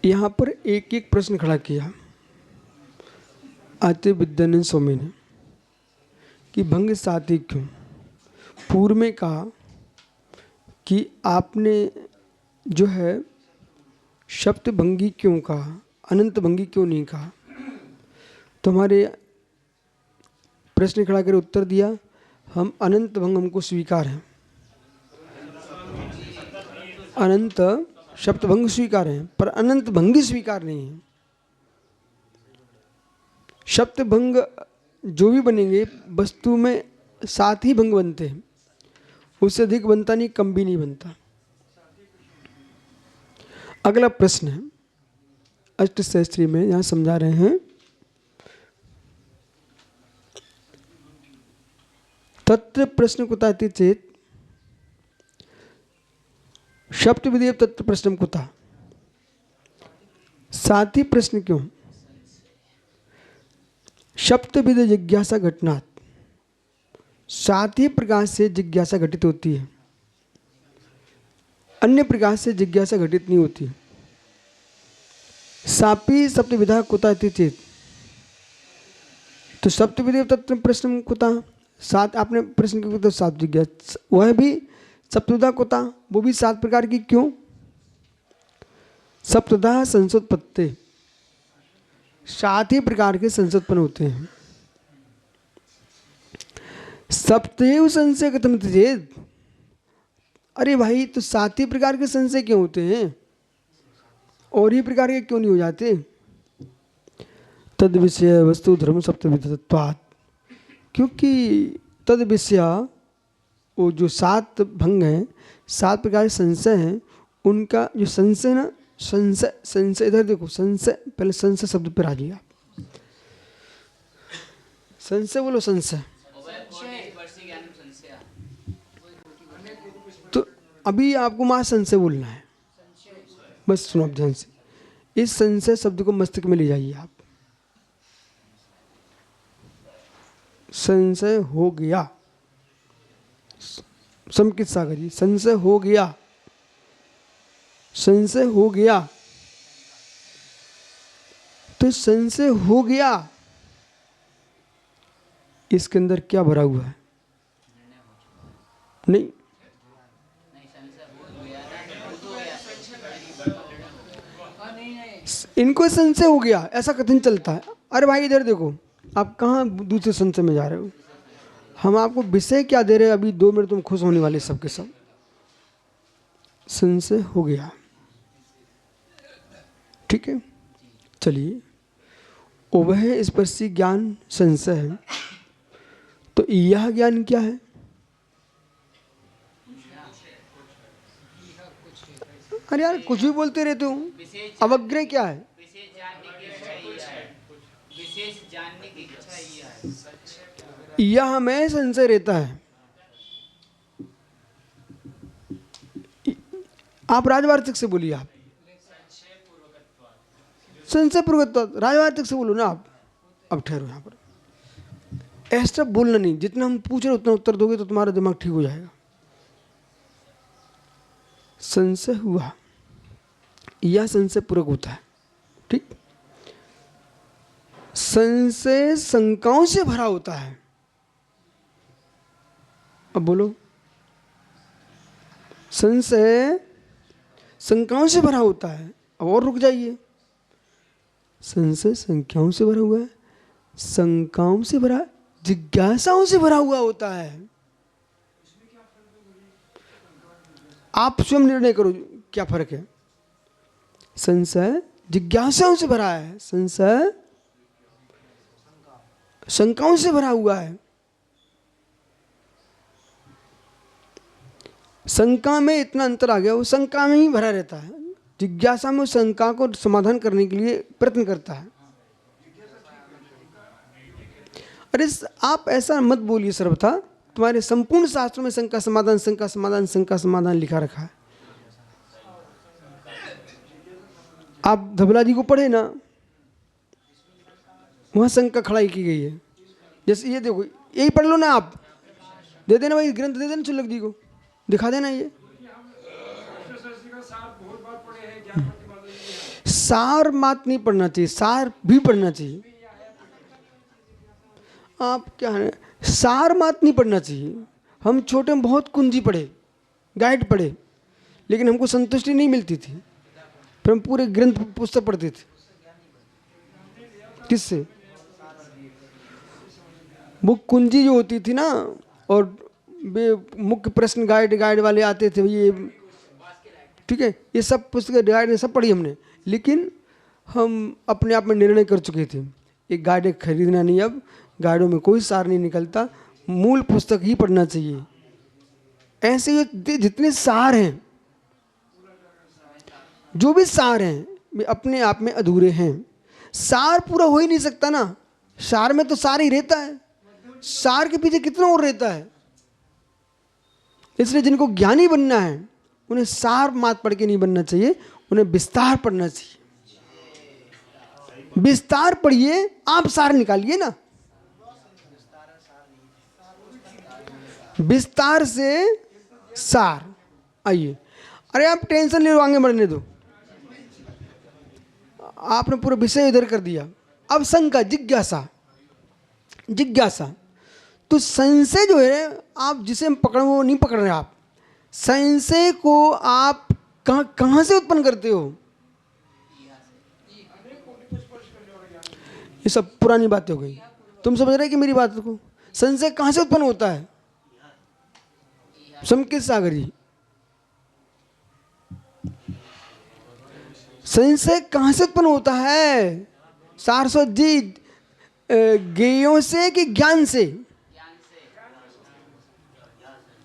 यहाँ पर एक एक प्रश्न खड़ा किया आचार्य विद्यानंद स्वामी ने कि भंग साथी क्यों। पूर्व में कहा कि आपने जो है शब्द भंगी क्यों कहा, अनंत भंगी क्यों नहीं कहा। तो हमारे प्रश्न खड़ा कर उत्तर दिया, हम अनंत भंग हमको स्वीकार है, अनंत शब्द भंग स्वीकार है, पर अनंत भंगी स्वीकार नहीं है। शब्द भंग जो भी बनेंगे वस्तु में 7 ही भंग बनते हैं, उससे अधिक बनता नहीं, कम भी नहीं बनता। अगला प्रश्न है अष्टशास्त्री में, यहां समझा रहे हैं तत्र प्रश्न कुताति चेत शब्द विधेय तत्र प्रश्न कुता। 7 ही प्रश्न क्यों। शब्द विध जिज्ञासा घटनात्, 7 ही प्रकार से जिज्ञासा घटित होती है, अन्य प्रकार से जिज्ञासा घटित नहीं होती। सापी सप्त विधा कुता इति चेत, तो सप्त विधि तत्व प्रश्न कुता, 7 आपने प्रश्न किया तो 7 जिज्ञासा, वह भी सप्तविधा कुता, वो भी 7 प्रकार की क्यों। सप्तधा संसोत्पत्ति, 7 ही प्रकार के संसोत्पन्न होते हैं। सप्तैव संशय कथम चेत, अरे भाई तो 7 ही प्रकार के संशय क्यों होते हैं, और ही प्रकार के क्यों नहीं हो जाते। तद विषय वस्तु धर्म सप्तविधत्वात्, क्योंकि तद विषय वो जो 7 भंग हैं, 7 प्रकार के संशय हैं, उनका जो संशय ना, संशय संशय इधर देखो, संशय पहले संशय शब्द पर आ गया, संशय बोलो, संशय। तो अभी आपको वहां संशय बोलना है, बस सुनो ध्यान से। इस संशय शब्द को मस्तिष्क में ले जाइए आप। संशय हो गया, समकित्सा करिए, संशय हो गया, संशय हो गया। तो संशय हो गया, इसके अंदर क्या भरा हुआ है। नहीं, इनको संशय हो गया ऐसा कथन चलता है। अरे भाई इधर देखो, आप कहाँ दूसरे संशय में जा रहे हो। हम आपको विषय क्या दे रहे हैं, अभी 2 मिनट तुम खुश होने वाले सब के सब। संशय हो गया, ठीक है। चलिए, उभय स्पर्शी ज्ञान संशय है, तो यह ज्ञान क्या है। अरे यार कुछ भी बोलते रहते हो, अवग्रह क्या है। यह में संशय रहता है। आप राजवार्तिक से बोलिए, आप संशय पूर्वक राजवार्तिक से बोलो ना आप। अब ठहरो यहाँ पर, ऐसा बोलना नहीं, जितना हम पूछ रहे उतना उत्तर दोगे तो तुम्हारा दिमाग ठीक हो जाएगा। संशय हुआ, यह संशय पूर्वक होता है, ठीक। संशय शंकाओं से भरा होता है। अब बोलो, संशय शंकाओं से भरा होता है। अब और रुक जाइए, संशय संख्याओं से भरा हुआ है, शंकाओं से भरा, जिज्ञासाओं से भरा हुआ होता है। आप स्वयं निर्णय करो क्या फर्क है। संशय जिज्ञासाओं से भरा है, संशय शंकाओं से भरा हुआ है। शंका में इतना अंतर आ गया, वो शंका में ही भरा रहता है, जिज्ञासा में शंका को समाधान करने के लिए प्रयत्न करता है। अरे आप ऐसा मत बोलिए सर्वथा, तुम्हारे संपूर्ण शास्त्रों में शंका समाधान, शंका समाधान, शंका समाधान लिखा रखा है। आप धबला जी को पढ़े ना, वहां शंका खड़ाई की गई है। जैसे ये देखो, यही पढ़ लो ना आप, दे देना भाई ग्रंथ, दे देना चुल्लक जी को, दिखा देना। ये सार मात नहीं पढ़ना चाहिए, सार भी पढ़ना चाहिए। आप क्या है, सार मात नहीं पढ़ना चाहिए। हम छोटे में बहुत कुंजी पढ़े, गाइड पढ़े, लेकिन हमको संतुष्टि नहीं मिलती थी, फिर हम पूरे ग्रंथ पुस्तक पढ़ते थे। किससे? वो कुंजी जो होती थी ना, और वे मुख्य प्रश्न गाइड वाले आते थे, ये ठीक है, ये सब पुस्तकें गाइड ने सब पढ़ी हमने, लेकिन हम अपने आप में निर्णय कर चुके थे एक गाइड खरीदना नहीं, अब गाइडों में कोई सार नहीं निकलता, मूल पुस्तक ही पढ़ना चाहिए। ऐसे ये जितने सार हैं, जो भी सार हैं, वे अपने आप में अधूरे हैं। सार पूरा हो ही नहीं सकता ना, सार में तो सार ही रहता है, सार के पीछे कितना और रहता है। इसलिए जिनको ज्ञानी बनना है उन्हें सार मात पढ़ के नहीं बनना चाहिए, उन्हें विस्तार पढ़ना चाहिए। विस्तार पढ़िए, आप सार निकालिए ना। विस्तार से सार। आइए, अरे आप टेंशन ले लो, आगे बढ़ने दो, आपने पूरा विषय इधर कर दिया। अब शंका, जिज्ञासा। जिज्ञासा तो संशय जो है, आप जिसे हम पकड़ वो नहीं पकड़ रहे। आप संशय को आप कहाँ से उत्पन्न करते हो? ये सब पुरानी बातें हो गई। तुम समझ रहे कि मेरी बात को? संशय कहाँ से उत्पन्न होता है? संकेत सागर जी, संशय कहाँ से उत्पन्न होता है? सारस्वत जी, ज्ञेयों से कि ज्ञान से?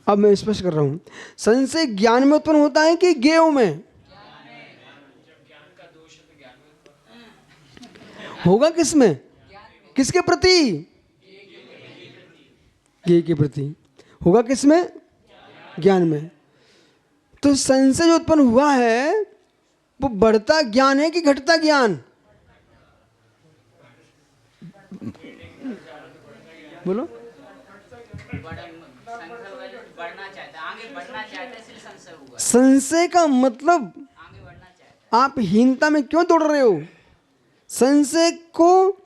अब मैं स्पष्ट कर रहा हूं, संशय ज्ञान में उत्पन्न होता है कि ज्ञेयों में? होगा किस में? किसके प्रति? ज्ञेय के प्रति। होगा किस में? ज्ञान में। तो संशय जो उत्पन्न हुआ है वो बढ़ता ज्ञान है कि घटता ज्ञान? बोलो। संशय का मतलब आप हीनता में क्यों दौड़ रहे हो? संशय को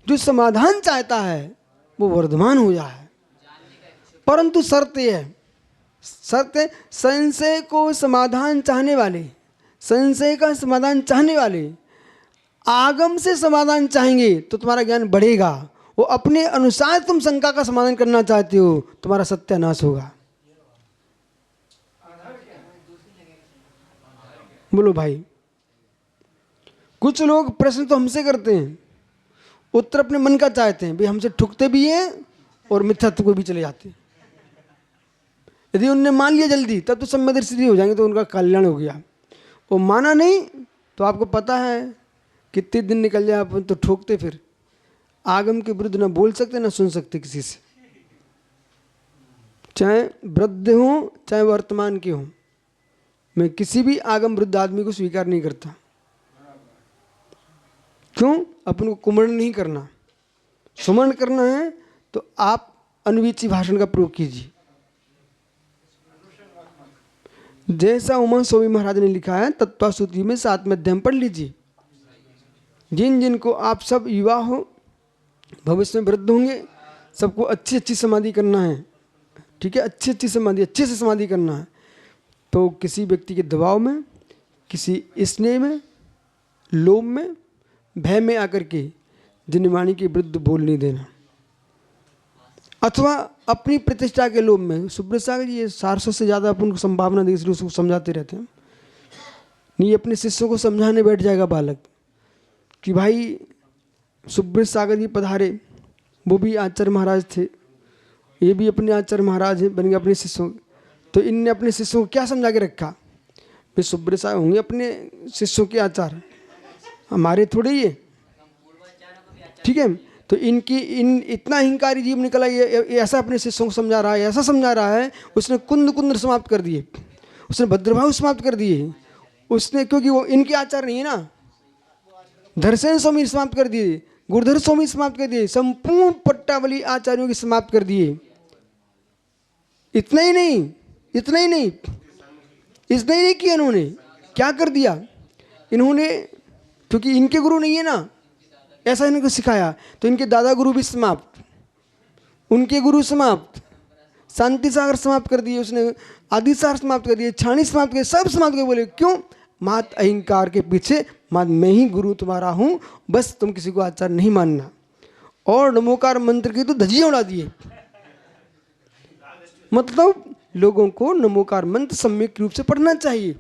जो समाधान चाहता है वो वर्धमान हो जाए, परंतु शर्त है, संशय को समाधान चाहने वाले, संशय का समाधान चाहने वाले आगम से समाधान चाहेंगे तो तुम्हारा ज्ञान बढ़ेगा। वो अपने अनुसार तुम शंका का समाधान करना चाहते हो, तुम्हारा सत्यानाश होगा। बोलो भाई। कुछ लोग प्रश्न तो हमसे करते हैं, उत्तर अपने मन का चाहते हैं, भाई हमसे ठुकते भी हैं और मिथ्यात्व को भी चले जाते हैं। यदि उनने मान लिया जल्दी तब तो सम्यक सिद्धि हो जाएंगे, तो उनका कल्याण हो गया। वो माना नहीं तो आपको पता है कितने दिन निकल जाए, आप तो ठोकते फिर। आगम के विरुद्ध ना बोल सकते ना सुन सकते किसी से, चाहे वृद्ध हो चाहे वर्तमान के हो। मैं किसी भी आगम वृद्ध आदमी को स्वीकार नहीं करता। क्यों? अपन को कुमरण नहीं करना, सुमरण करना है तो आप अनुवीची भाषण का प्रयोग कीजिए। जैसा उमा स्वामी महाराज ने लिखा है तत्वासूत्री में 7वें अध्याय पढ़ लीजिए। जिन जिनको आप सब युवा हो, भविष्य में वृद्ध होंगे, सबको अच्छी अच्छी समाधि करना है, ठीक है, अच्छी अच्छी समाधि, अच्छे से समाधि करना है। तो किसी व्यक्ति के दबाव में, किसी स्नेह में, लोभ में, भय में आकर के जिनवाणी के विरुद्ध बोल नहीं देना, अथवा अपनी प्रतिष्ठा के लोभ में। सुब्रत सागर जी, ये 400 से ज़्यादा अपन को संभावना दी, इसलिए उसको समझाते रहते हैं। नहीं, अपने शिष्यों को समझाने बैठ जाएगा बालक कि भाई सुब्रत सागर जी पधारे, वो भी आचार्य महाराज थे, ये भी अपने आचार्य महाराज हैं, बन गए अपने शिष्यों। तो इनने अपने शिष्यों को क्या समझा के रखा? भाई सुब्रत सागर होंगे अपने शिष्यों के आचार्य, हमारे थोड़े ही है, ठीक है। तो इतना हिंकारी जीव निकला, ये ऐसा अपने शिष्यों को समझा रहा है, ऐसा समझा रहा है। उसने कुंद समाप्त कर दिए, उसने भद्रभाव समाप्त कर दिए, उसने, क्योंकि वो इनके आचार्य नहीं है ना। धरसेन स्वामी समाप्त कर दिए, गुरुधर स्वामी समाप्त कर दिए, संपूर्ण पट्टावली आचार्यों की समाप्त कर दिए। इतना ही नहीं किया इन्होंने। क्या कर दिया इन्होंने? क्योंकि इनके गुरु नहीं है ना, ऐसा इनको सिखाया। तो इनके दादा गुरु भी समाप्त, उनके गुरु समाप्त, शांति सागर समाप्त कर दिए उसने, आदि सागर समाप्त कर दिए, छाणी समाप्त कर, सब समाप्त कर। बोले क्यों? मात अहंकार के पीछे, मात मैं ही गुरु तुम्हारा हूँ, बस तुम किसी को आचार्य नहीं मानना। और नमोकार मंत्र की तो धजियां उड़ा दिए। मतलब लोगों को नमोकार मंत्र सम्यक रूप से पढ़ना चाहिए।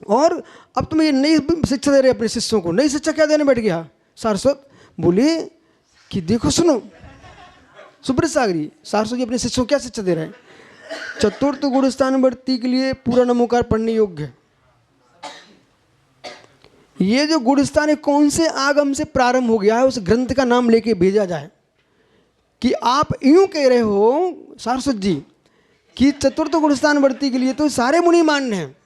और अब तुम ये नई शिक्षा दे रहे अपने शिष्यों को। नई शिक्षा क्या देने बैठ गया सारस्वत? बोले कि देखो सुनो, सुब्रत सागरी सारस्वत जी अपने शिष्यों को क्या शिक्षा दे रहे हैं? चतुर्थ गुण स्थान वर्ती के लिए पूरा नमोकार पढ़ने योग्य है। ये जो गुणस्थान है कौन से आगम से प्रारंभ हो गया है, उस ग्रंथ का नाम लेके भेजा जाए कि आप यूं कह रहे हो सारस्वत जी कि चतुर्थ गुणस्थान वर्ती के लिए तो सारे मुनि मान्य हैं।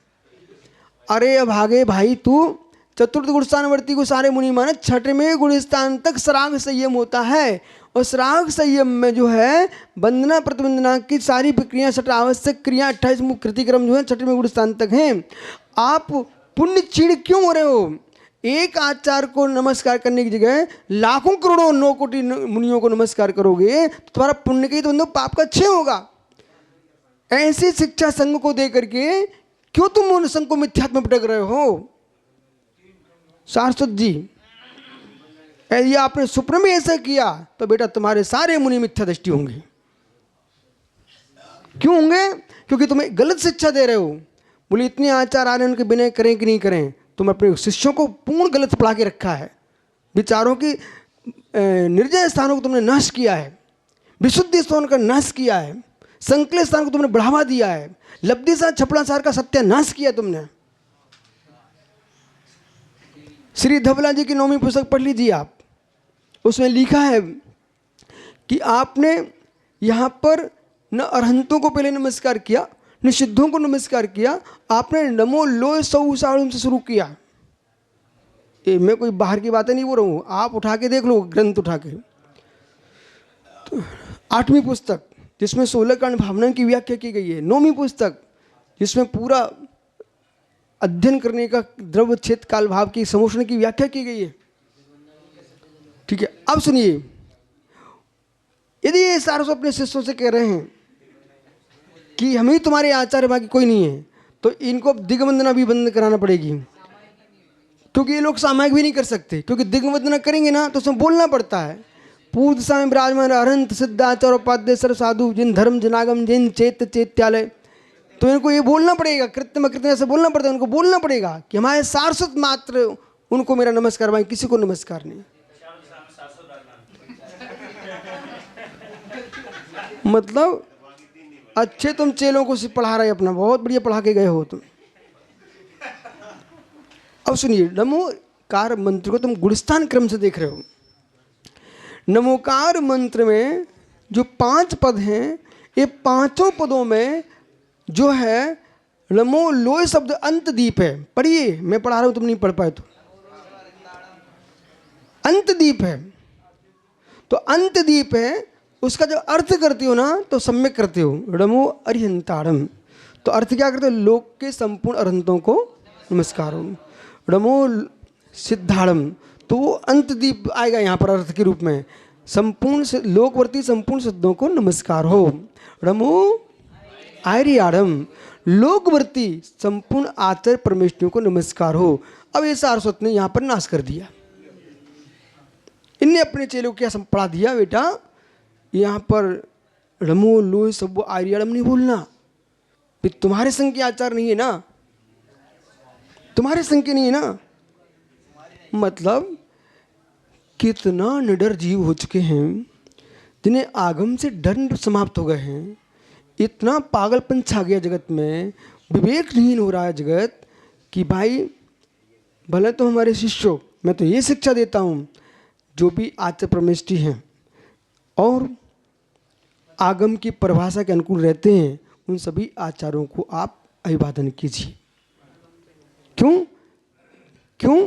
अरे अभागे भाई, तू चतुर्थ गुणस्थान वर्ती को सारे मुनि माने, छठवें गुणस्थान तक श्राग संयम होता है। और श्राग संयम में जो है वंदना प्रतिवंदना की सारी प्रक्रिया, छठ आवश्यक क्रिया, 28 मुख्य कृतिक्रम जो है छठवें गुणस्थान तक हैं। आप पुण्य चीड़ क्यों हो रहे हो? एक आचार्य को नमस्कार करने की जगह लाखों करोड़ों 9 कोटि मुनियों को नमस्कार करोगे तो तुम्हारा पुण्य का ही तो पाप का क्षय होगा। ऐसी शिक्षा संघ को दे करके क्यों तुम उन संघ को मिथ्यात्व में भटक रहे हो? सारस्वत जी, यदि आपने स्वप्न में ऐसा किया तो बेटा तुम्हारे सारे मुनि मिथ्या दृष्टि होंगे। क्यों होंगे? क्योंकि तुम्हें गलत शिक्षा दे रहे हो। बोले इतने आचार आ रहे हैं, उनके विनय करें कि नहीं करें? तुम अपने शिष्यों को पूर्ण गलत पढ़ा के रखा है। विचारों की निर्जय स्थानों को तुमने नाश किया है, विशुद्धि स्थानों का नाश किया है, संकलित स्थान को तुमने बढ़ावा दिया है, लब्धि सार छपड़ा सार का सत्यानाश किया तुमने। श्री धवला जी की 9वीं पुस्तक पढ़ लीजिए आप, उसमें लिखा है कि आपने यहाँ पर न अरहंतों को पहले नमस्कार किया, न सिद्धों को नमस्कार किया, आपने नमो लोय सौ साड़ों से शुरू किया। ये मैं कोई बाहर की बातें नहीं बोल रहा हूँ, आप उठा के देख लो ग्रंथ उठा के। तो 8वीं पुस्तक जिसमें 16 कांड भावना की व्याख्या की गई है, 9वीं पुस्तक जिसमें पूरा अध्ययन करने का द्रव्य क्षेत्र काल भाव की समोषण की व्याख्या की गई है। ठीक है, अब सुनिए, यदि ये सारस्वत अपने शिष्यों से कह रहे हैं कि हम ही तुम्हारे आचार्य, बाकी कोई नहीं है, तो इनको दिग्वंदना भी बंद कराना पड़ेगी। क्योंकि ये लोग सामायिक भी नहीं कर सकते, क्योंकि दिग्वंदना करेंगे ना तो उसमें बोलना पड़ता है। पूर्व दिशा में विराजमान अरहंत सिद्धाचार्य उपाध्याय सर्व साधु जिन धर्म जनागम जिन चेत चेत्यालय, तो इनको ये बोलना पड़ेगा, कृत्य कृत्य ऐसे बोलना पड़ता है। उनको बोलना पड़ेगा कि हमारे सारस्वत मात्र उनको मेरा नमस्कार, भाई किसी को नमस्कार नहीं। मतलब अच्छे तुम चेलों को पढ़ा रहे अपना, बहुत बढ़िया पढ़ा के गए हो तुम। अब सुनिए, नमोकार मंत्र को तुम गुणस्थान क्रम से देख रहे हो। नमोकार मंत्र में जो 5 पद हैं, ये पांचों पदों में जो है नमो लोय शब्द अंतदीप है। पढ़िए, मैं पढ़ा रहा हूं, तुम नहीं पढ़ पाए तो। अंतदीप है, तो अंतदीप है, उसका जब अर्थ करते हो ना तो सम्यक करते हो। नमो अरिहंतारम, तो अर्थ क्या करते हो? लोक के संपूर्ण अरहंतों को नमस्कार हो। नमो सिद्धारम, तो वो अंतदीप आएगा यहाँ पर अर्थ के रूप में। संपूर्ण लोकवर्ती संपूर्ण सिद्धों को नमस्कार हो। नमो आर्यारम, लोकवर्ती संपूर्ण आचार्य परमेष्ठियों को नमस्कार हो। अब ये सारस्वत ने यहाँ पर नाश कर दिया। इनने अपने चेलों को क्या पढ़ा दिया? बेटा यहाँ पर नमो लोय सब आर्यारम नहीं बोलना, फिर तुम्हारे संग के आचार नहीं है ना, तुम्हारे संग के नहीं है ना। मतलब कितना निडर जीव हो चुके हैं जिन्हें आगम से डर समाप्त हो गए हैं। इतना पागलपन छा गया जगत में, विवेकहीन हो रहा है जगत कि भाई भले तो हमारे शिष्यों, मैं तो ये शिक्षा देता हूँ, जो भी आचार्य परमेष्ठी हैं और आगम की परिभाषा के अनुकूल रहते हैं, उन सभी आचार्यों को आप अभिवादन कीजिए। क्यों?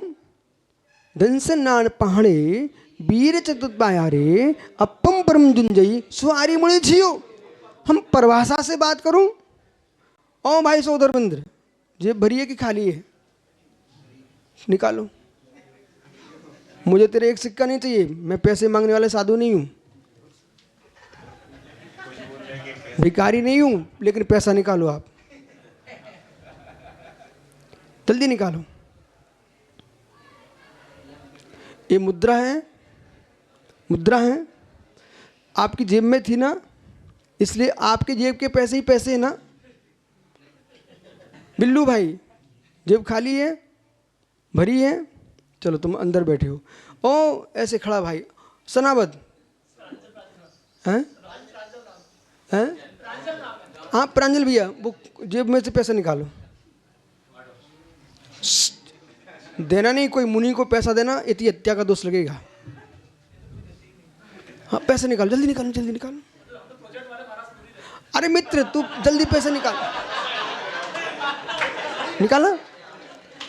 दंसन नान पहाड़े वीर चतुर्थ पायारे अपम परम जुंजई सुआरी मुड़े छियो। हम परिभाषा से बात करूं? ओ भाई सोदर बंद्र, जेब भरिए की खाली है, निकालो। मुझे तेरे एक सिक्का नहीं चाहिए, मैं पैसे मांगने वाले साधु नहीं हूँ, भिखारी नहीं हूँ, लेकिन पैसा निकालो आप, जल्दी निकालो। ये मुद्रा है, मुद्रा है, आपकी जेब में थी ना, इसलिए आपके जेब के पैसे ही पैसे हैं ना। बिल्लू भाई, जेब खाली है, भरी है, चलो तुम अंदर बैठे हो। ओ ऐसे खड़ा भाई, सनाबद हैं हैं, हाँ प्रांजल भैया, वो जेब में से पैसा निकालो। देना नहीं, कोई मुनि को पैसा देना इतनी हत्या का दोष लगेगा। हाँ पैसा निकालो, जल्दी निकालो, जल्दी निकालो। अरे मित्र तू जल्दी पैसा निकाल, निकाला।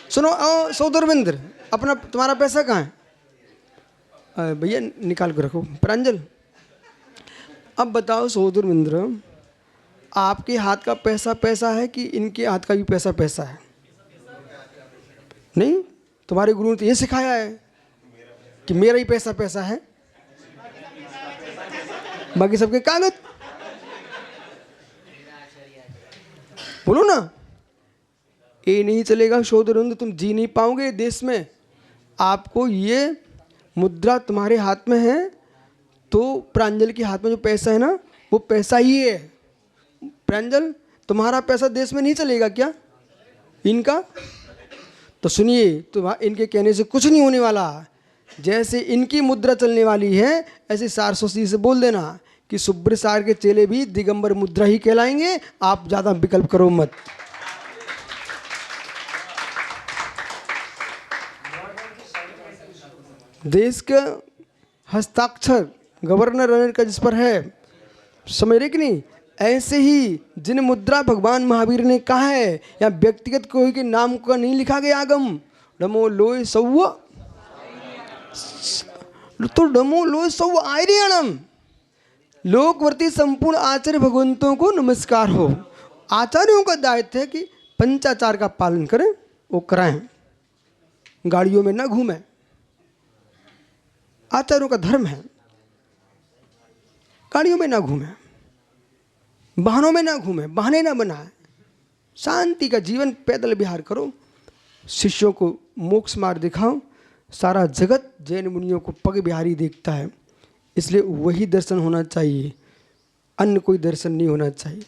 सुनो सौदरविंद्र, अपना तुम्हारा पैसा कहाँ है? भैया निकाल के रखो। प्रांजल, अब बताओ सौदरविंद्र, आपके हाथ का पैसा पैसा है कि इनके हाथ का भी पैसा पैसा है? नहीं, तुम्हारे गुरु ने तो ये सिखाया है कि मेरा ही पैसा पैसा है, बाकी सबके कागज। बोलो ना, ये नहीं चलेगा सौदरविंद्र, तुम जी नहीं पाओगे देश में। आपको ये मुद्रा तुम्हारे हाथ में है, तो प्रांजल के हाथ में जो पैसा है ना, वो पैसा ही है। प्रांजल, तुम्हारा पैसा देश में नहीं चलेगा क्या? इनका तो सुनिए, तो इनके कहने से कुछ नहीं होने वाला। जैसे इनकी मुद्रा चलने वाली है, ऐसे सारस्वती से बोल देना कि सुब्रसार के चेले भी दिगंबर मुद्रा ही कहलाएंगे, आप ज़्यादा विकल्प करो मत। देश का हस्ताक्षर गवर्नर जनरल का जिस पर है, समझ रहे कि नहीं? ऐसे ही जिन मुद्रा भगवान महावीर ने कहा है, या व्यक्तिगत कोई के नाम का नहीं लिखा गया आगम, डमो लोय सौ, तो डमो लोय सौ आर्यणम, लोकवर्ती संपूर्ण आचार्य भगवंतों को नमस्कार हो। आचार्यों का दायित्व है कि पंचाचार का पालन करें, वो कराएं, गाड़ियों में ना घूमें, आचार्यों का धर्म है। गाड़ियों में ना घूमें, वाहनों में ना घूमें, बहाने ना बनाएं, शांति का जीवन पैदल विहार करो, शिष्यों को मोक्ष मार्ग दिखाओ। सारा जगत जैन मुनियों को पग बिहारी देखता है, इसलिए वही दर्शन होना चाहिए, अन्य कोई दर्शन नहीं होना चाहिए।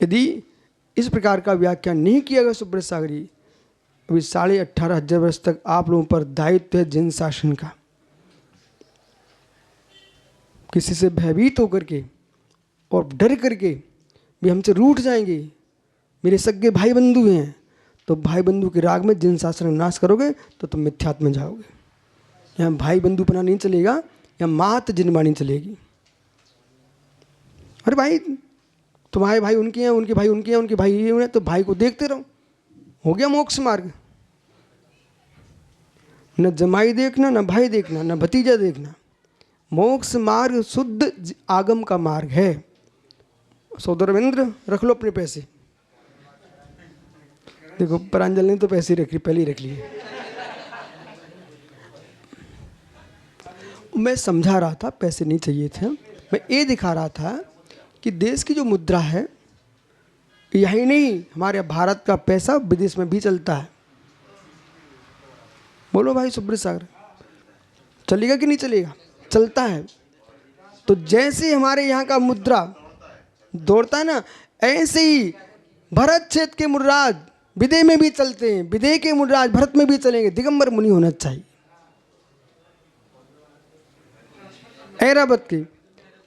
यदि इस प्रकार का व्याख्यान नहीं किया गया सुब्रत सागरी, अभी 18,500 वर्ष तक आप लोगों पर दायित्व है जैन शासन का। किसी से भयभीत होकर के और डर करके भी हमसे रूठ जाएंगे, मेरे सगे भाई बंधु हैं, तो भाई बंधु के राग में जिन शासन का नाश करोगे तो तुम मिथ्यात्व में जाओगे। यहाँ भाई बंधुपना नहीं चलेगा, यहाँ मात जिनवाणी चलेगी। अरे भाई तुम्हारे भाई उनके हैं, उनके भाई उनके हैं, उनके भाई ये हैं, तो भाई को देखते रहो, हो गया मोक्ष मार्ग। न जमाई देखना, न भाई देखना, न भतीजा देखना, मोक्ष मार्ग शुद्ध आगम का मार्ग है। सौदरविंद्र रख लो अपने पैसे। देखो प्रांजल ने तो पैसे रख ली, पहले ही रख लिए। मैं समझा रहा था पैसे नहीं चाहिए थे, मैं ये दिखा रहा था कि देश की जो मुद्रा है, यही नहीं हमारे भारत का पैसा विदेश में भी चलता है। बोलो भाई सुब्रत सागर, चलेगा कि नहीं चलेगा? चलता है। तो जैसे हमारे यहाँ का मुद्रा दौड़ता है ना, ऐसे ही भरत क्षेत्र के मुद्राज विदेह में भी चलते हैं, विदेह के मुद्राज भरत में भी चलेंगे। दिगंबर मुनि होना चाहिए। ऐरावत के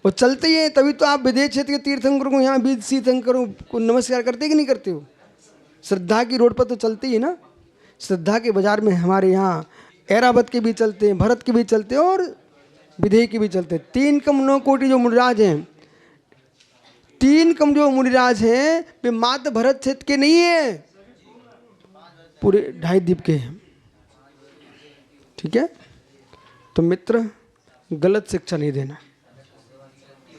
वो चलते ही हैं, तभी तो आप विदेह क्षेत्र के तीर्थंकरों को यहाँ भी तीर्थंकरों को नमस्कार करते कि नहीं करते हो? श्रद्धा की रोड पर तो चलते ही ना। श्रद्धा के बाजार में हमारे यहाँ ऐरावत के भी चलते हैं, भरत के भी चलते हैं और विदेह के भी चलते हैं। 3 कम 9 कोटि जो मुनिराज हैं, 3 कम जो मुनिराज हैं, वे मात्र भरत क्षेत्र के नहीं है, पूरे 2.5 द्वीप के हैं। ठीक है, तो मित्र गलत शिक्षा नहीं देना,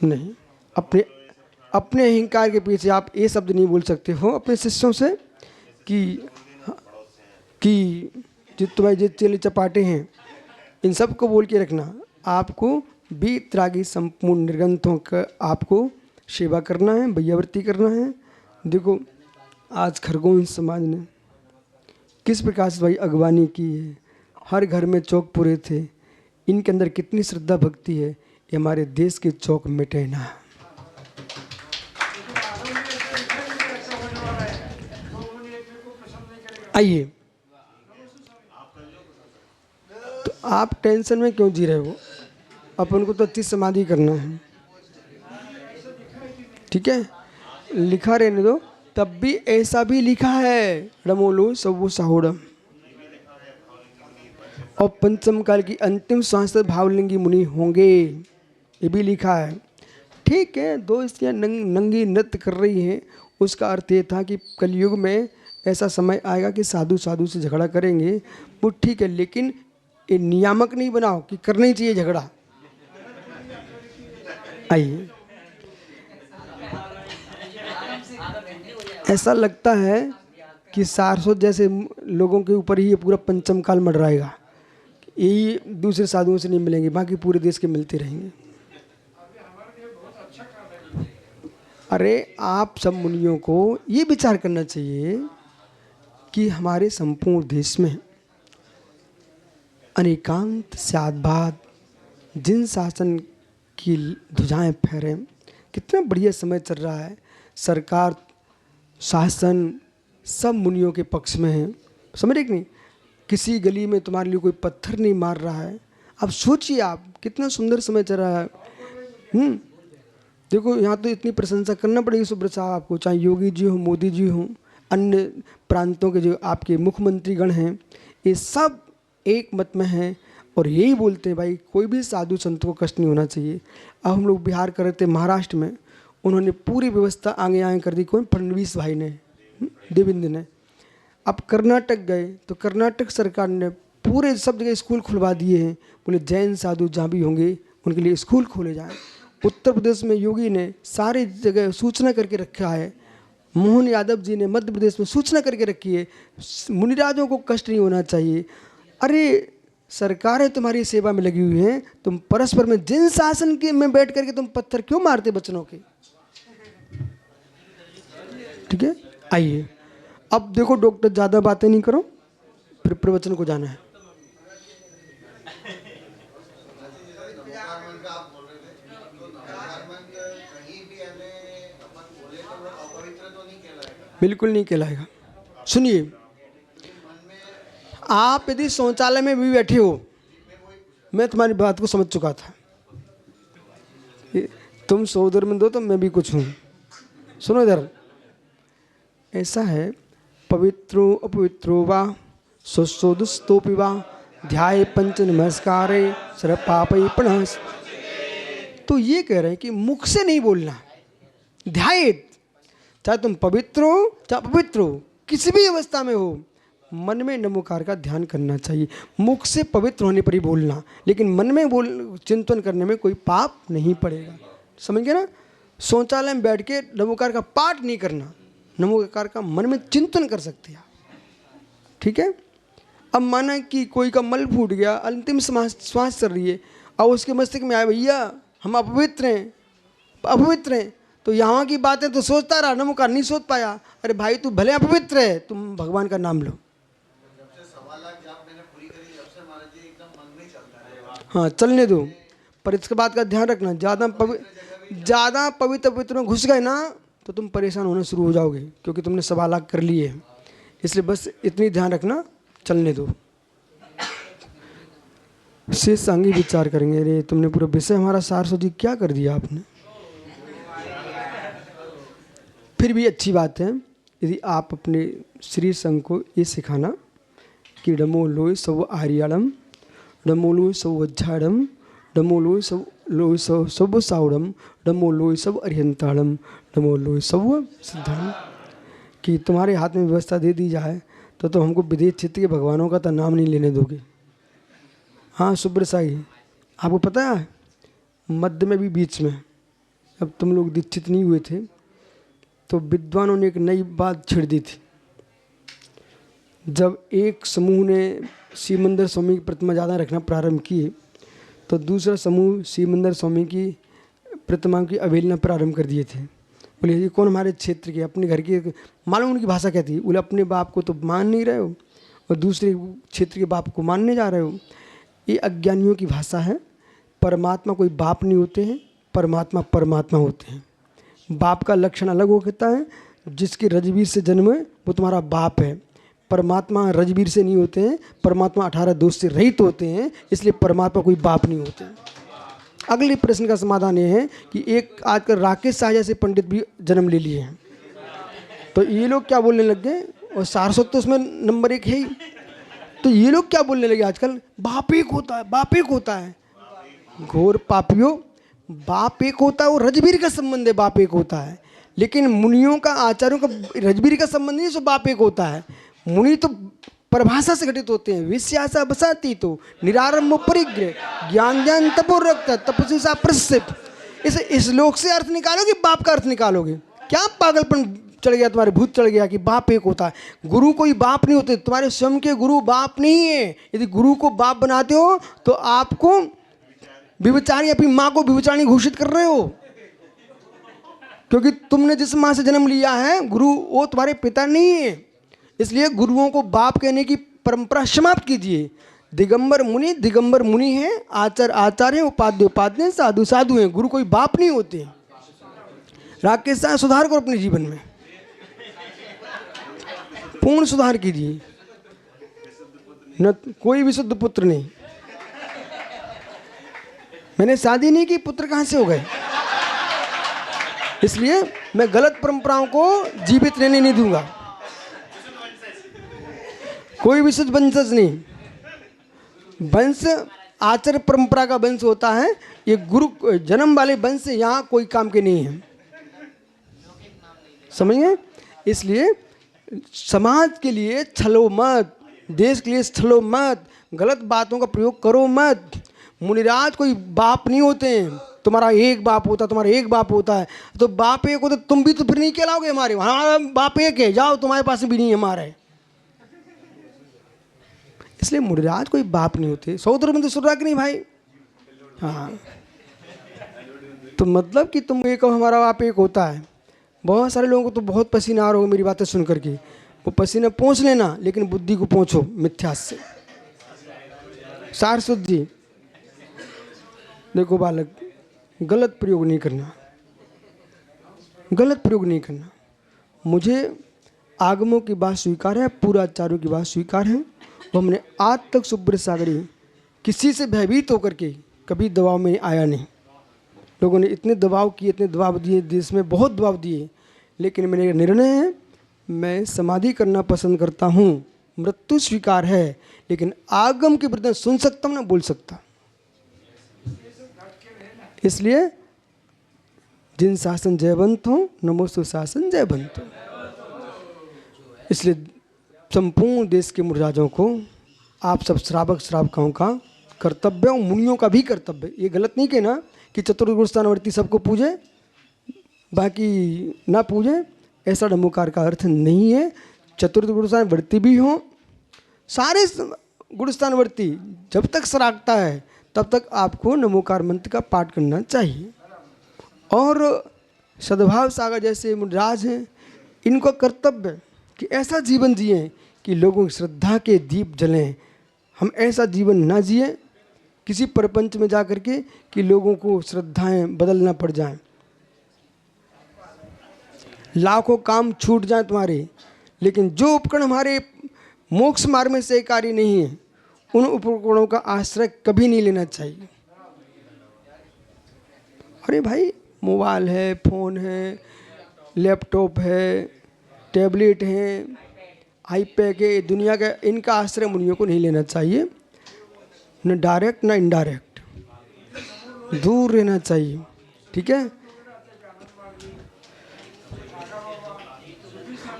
नहीं। अपने अहंकार के पीछे आप ये शब्द नहीं बोल सकते हो अपने शिष्यों से कि जित तुम्हारे जित चेले चपाटे हैं, इन सब को बोल के रखना। आपको वीतरागी संपूर्ण निर्गंथों का आपको सेवा करना है, भैयावृत्ति करना है। देखो आज खरगोन समाज ने किस प्रकार से भाई अगवानी की है, हर घर में चौक पूरे थे, इनके अंदर कितनी श्रद्धा भक्ति है, ये हमारे देश के चौक मिटे ना। आइए, तो आप टेंशन में क्यों जी रहे हो? अपन को तो अच्छी समाधि करना है, ठीक है? लिखा रहने दो। तब भी ऐसा भी लिखा है, रमोलो सब साहुड़म, और पंचम काल की अंतिम श्वास तक भावलिंगी मुनि होंगे, ये भी लिखा है। ठीक है, दो स्त्रियां नंगी नृत्य कर रही हैं, उसका अर्थ ये था कि कलयुग में ऐसा समय आएगा कि साधु साधु से झगड़ा करेंगे, वो ठीक है, लेकिन ये नियामक नहीं बनाओ कि करना ही चाहिए झगड़ा। आइए, ऐसा लगता है कि सारस्वत जैसे लोगों के ऊपर ही ये पूरा पंचम काल मंडराएगा, यही दूसरे साधुओं से नहीं मिलेंगे, बाकी पूरे देश के मिलते रहेंगे। अरे आप सब मुनियों को ये विचार करना चाहिए कि हमारे संपूर्ण देश में अनेकांत स्यादबाद जिन शासन की ध्वजाएं फहरें, कितना बढ़िया समय चल रहा है, सरकार शासन सब मुनियों के पक्ष में है, समझ रहे कि नहीं? किसी गली में तुम्हारे लिए कोई पत्थर नहीं मार रहा है। अब सोचिए आप, कितना सुंदर समय चल रहा है। देखो यहाँ तो इतनी प्रशंसा करना पड़ेगी सुब्रत साहब आपको, चाहे योगी जी हो, मोदी जी हो, अन्य प्रांतों के जो आपके मुख्यमंत्रीगण हैं, ये सब एक मत में हैं और यही बोलते हैं भाई कोई भी साधु संत को कष्ट नहीं होना चाहिए। अब हम लोग बिहार कर रहे थे, महाराष्ट्र में उन्होंने पूरी व्यवस्था आगे आगे कर दी, कौन? फडणवीस भाई ने, देवेंद्र ने। अब कर्नाटक गए तो कर्नाटक सरकार ने पूरे सब जगह स्कूल खुलवा दिए हैं, बोले जैन साधु जहाँ भी होंगे उनके लिए स्कूल खोले जाएं। उत्तर प्रदेश में योगी ने सारी जगह सूचना करके रखा है, मोहन यादव जी ने मध्य प्रदेश में सूचना करके रखी है, मुनिराजों को कष्ट नहीं होना चाहिए। अरे सरकारें तुम्हारी सेवा में लगी हुई हैं, तुम परस्पर में जिन शासन के में बैठ करके तुम पत्थर क्यों मारते बच्चों के? ठीक है, आइए अब देखो डॉक्टर, ज़्यादा बातें नहीं करो, फिर प्रवचन को जाना है। बिल्कुल नहीं कहलाएगा। सुनिए, आप यदि शौचालय में भी बैठे हो, मैं तुम्हारी बात को समझ चुका था, तुम सोदर में दो तो मैं भी कुछ हूँ। सुनो इधर, ऐसा है, पवित्रो अपवित्रो वा स्वशोदस्तोपि वा ध्याये पंच नमस्कारे सर्व पापै प्रणश। तो ये कह रहे हैं कि मुख से नहीं बोलना, ध्यायेत, चाहे तुम पवित्र हो चाहे अपवित्र हो, किसी भी अवस्था में हो, मन में नमोकार का ध्यान करना चाहिए। मुख से पवित्र होने पर ही बोलना, लेकिन मन में बोल चिंतन करने में कोई पाप नहीं पड़ेगा। समझ गए ना? शौचालय में बैठ के नमोकार का पाठ नहीं करना, नमोकार का मन में चिंतन कर सकते हैं, ठीक है? अब माना कि कोई का मल फूट गया, अंतिम श्वास चल रही है, और उसके मस्तिष्क में आया भैया हम अपवित्र हैं, अपवित्र हैं, तो यहाँ की बातें तो सोचता रहा, नमोकार नहीं सोच पाया। अरे भाई तू भले अपवित्र है, तुम भगवान का नाम लो। हाँ चलने दो, पर इसके बात का ध्यान रखना, ज़्यादा पवित्र में घुस गए ना तो तुम परेशान होना शुरू हो जाओगे, क्योंकि तुमने 1.25 लाख कर लिए है। इसलिए बस इतनी ध्यान रखना, चलने दो। शेष सांगी विचार करेंगे, अरे तुमने पूरा विषय हमारा सारस्वती क्या कर दिया आपने। फिर भी अच्छी बात है यदि आप अपने श्री संघ को ये सिखाना कि डमो लोय सव आर्याड़म, डमो लोय सव वज्झाड़म, डमो लोय सव सब साउड़म, डमो लोय सब अरिहंताड़म, डमो लोय सब सिद्धाड़म। कि तुम्हारे हाथ में व्यवस्था दे दी जाए तो हमको विदेश क्षेत्र के भगवानों का तो नाम नहीं लेने दोगे। हाँ सुब्रत साई, आपको पता है मध्य में भी बीच में, अब तुम लोग दीक्षित नहीं हुए थे तो विद्वानों ने एक नई बात छेड़ दी थी। जब एक समूह ने सीमंदर स्वामी की प्रतिमा ज़्यादा रखना प्रारंभ किए तो दूसरा समूह सीमंदर स्वामी की प्रतिमा की अवहेलना प्रारंभ कर दिए थे। बोले ये कौन हमारे क्षेत्र के, अपने घर के, मालूम उनकी भाषा क्या थी, बोले अपने बाप को तो मान नहीं रहे हो और दूसरे क्षेत्र के बाप को मानने जा रहे हो। ये अज्ञानियों की भाषा है। परमात्मा कोई बाप नहीं होते हैं, परमात्मा परमात्मा होते हैं। बाप का लक्षण अलग होता है। जिसके रजवीर से जन्म है वो तुम्हारा बाप है। परमात्मा रजवीर से नहीं होते हैं, परमात्मा 18 दोष से रहित होते हैं, इसलिए परमात्मा कोई बाप नहीं होते। अगले प्रश्न का समाधान ये है कि एक आजकल राकेश शाह जैसे पंडित भी जन्म ले लिए हैं, तो ये लोग क्या बोलने लग गए, और सारस्वत तो उसमें नंबर 1 है ही, तो ये लोग क्या बोलने लगे आजकल, बाप एक होता है, बाप एक होता है। घोर पापियों, बाप एक होता है, वो रजवीर का संबंध है, बाप एक होता है। लेकिन मुनियों का, आचार्यों का रजवीर का संबंध नहीं है, सो बाप एक होता है। मुनि तो परिभाषा से घटित होते हैं। विश्यासा बसाती तो निरारंभ परिग्रह ज्ञान ज्ञान तपो रक्त तपस्वी सा प्रसिद्ध। इस श्लोक से अर्थ निकालोगे, बाप का अर्थ निकालोगे। क्या पागलपन चढ़ गया तुम्हारे, भूत चढ़ गया कि बाप एक होता है। गुरु कोई बाप नहीं होते, तुम्हारे स्वयं के गुरु बाप नहीं है। यदि गुरु को बाप बनाते हो तो आपको व्यभिचारी, अपनी माँ को व्यभिचारी घोषित कर रहे हो, क्योंकि तुमने जिस माँ से जन्म लिया है गुरु वो तुम्हारे पिता नहीं है। इसलिए गुरुओं को बाप कहने की परंपरा समाप्त कीजिए। दिगंबर मुनि है, आचार्य आचार्य, उपाध्य उपाध्य, साधु साधु हैं। गुरु कोई बाप नहीं होते। राकेश शाह, सुधार करो अपने जीवन में, पूर्ण सुधार कीजिए। न कोई विशुद्ध पुत्र नहीं। मैंने शादी नहीं की, पुत्र कहाँ से हो गए? इसलिए मैं गलत परंपराओं को जीवित रहने नहीं दूंगा। कोई विशुद्ध वंशज नहीं। वंश आचार्य परंपरा का वंश होता है। ये गुरु जन्म वाले वंश यहाँ कोई काम के नहीं है, समझ गए? इसलिए समाज के लिए छलो मत, देश के लिए छलो मत, गलत बातों का प्रयोग करो मत। मुनिराज कोई बाप नहीं होते हैं। तुम्हारा एक बाप होता, तुम्हारा एक बाप होता है, तो बाप एक होता, तुम भी तो फिर नहीं कहलाओगे हमारे, हमारा बाप एक है, जाओ तुम्हारे पास भी नहीं है हमारे। इसलिए मुनिराज कोई बाप नहीं होते। सौदर में तो सुन रहा कि नहीं भाई? हाँ, तो मतलब कि तुम एक हो, हमारा बाप एक होता है। बहुत सारे लोगों को तो बहुत पसीना आ रहा होगा मेरी बातें सुन करके। वो पसीना पहुँच लेना, लेकिन बुद्धि को पहुँचो मिथ्यास से। सारस्वत जी, देखो बालक, गलत प्रयोग नहीं करना, गलत प्रयोग नहीं करना। मुझे आगमों की बात स्वीकार है, पूर्वाचार्यों की बात स्वीकार है। वो हमने आज तक सुब्रत सागरी किसी से भयभीत होकर के कभी दबाव में आया नहीं। लोगों ने इतने दबाव किए, इतने दबाव दिए, देश में बहुत दबाव दिए, लेकिन मेरा निर्णय है, मैं समाधि करना पसंद करता हूँ। मृत्यु स्वीकार है, लेकिन आगम के प्रति सुन सकता हूँ ना बोल सकता। इसलिए जिन शासन जयवंत हो, नमोस्तु शासन जयवंत हो। इसलिए संपूर्ण देश के मुनिराजों को, आप सब श्रावक श्रावकाओं का कर्तव्य और मुनियों का भी कर्तव्य, ये गलत नहीं कहना कि चतुर्गुणस्थानवर्ती सबको पूजे बाकी ना पूजे, ऐसा नमोकार का अर्थ नहीं है। चतुर्गुणस्थानवर्ती भी हों, सारे गुणस्थानवर्ती, जब तक सरागता है तब तक आपको नमोकार मंत्र का पाठ करना चाहिए। और सद्भाव सागर जैसे मुनिराज हैं, इनका कर्तव्य कि ऐसा जीवन जिएं कि लोगों की श्रद्धा के दीप जलें। हम ऐसा जीवन ना जिए किसी प्रपंच में जा कर के कि लोगों को श्रद्धाएं बदलना पड़ जाएं, लाखों काम छूट जाएं तुम्हारे, लेकिन जो उपकरण हमारे मोक्ष मार्ग में सहकारी नहीं है, उन उपकरणों का आश्रय कभी नहीं लेना चाहिए। अरे भाई, मोबाइल है, फ़ोन है, लैपटॉप है, टैबलेट है, आईपैड है, दुनिया का, इनका आश्रय मुनियों को नहीं लेना चाहिए। न डायरेक्ट न इनडायरेक्ट, दूर रहना चाहिए। ठीक है?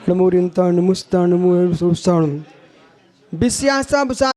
नमो रिंता नमुस्ता नमो सुस्तान विश्यासा